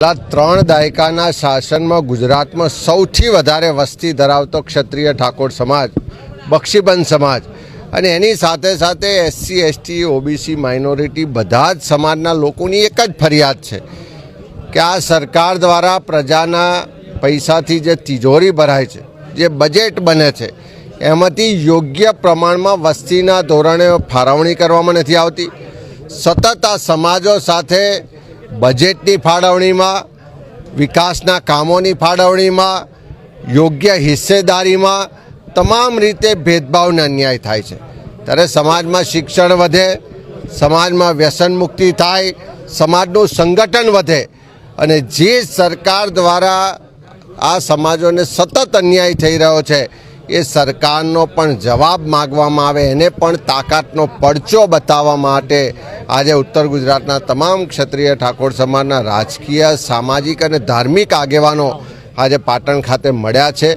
ત્રણ દાયકાના શાસનમાં ગુજરાતમાં સૌથી વધારે વસ્તી ધરાવતો ક્ષત્રિય ઠાકોર સમાજ બક્ષીબંધ સમાજ અને એની સાથે સાથે એસસી એસટી ઓબીસી માઇનોરિટી બધા જ સમાજના લોકોની એક જ ફરિયાદ છે કે આ સરકાર દ્વારા પ્રજાના પૈસાથી જે તિજોરી ભરાય છે, જે બજેટ બને છે, એમાંથી યોગ્ય પ્રમાણમાં વસ્તીના ધોરણે ફાળવણી કરવામાં નથી આવતી। સતત આ સમાજો સાથે બજેટની ફાળવણીમાં, વિકાસના કામોની ફાળવણીમાં, યોગ્ય હિસ્સેદારીમાં તમામ રીતે ભેદભાવ અને અન્યાય થાય છે। ત્યારે સમાજમાં શિક્ષણ વધે, સમાજમાં વ્યસન મુક્તિ થાય, સમાજનું સંગઠન વધે અને જે સરકાર દ્વારા આ સમાજોને સતત અન્યાય થઈ રહ્યો છે એ સરકારનો પણ જવાબ માગવામાં આવે, એને પણ તાકાતનો પડચો બતાવવા માટે આજે ઉત્તર ગુજરાતના તમામ ક્ષત્રિય ઠાકોર સમાજના રાજકીય, સામાજિક અને ધાર્મિક આગેવાનો આજે પાટણ ખાતે મળ્યા છે।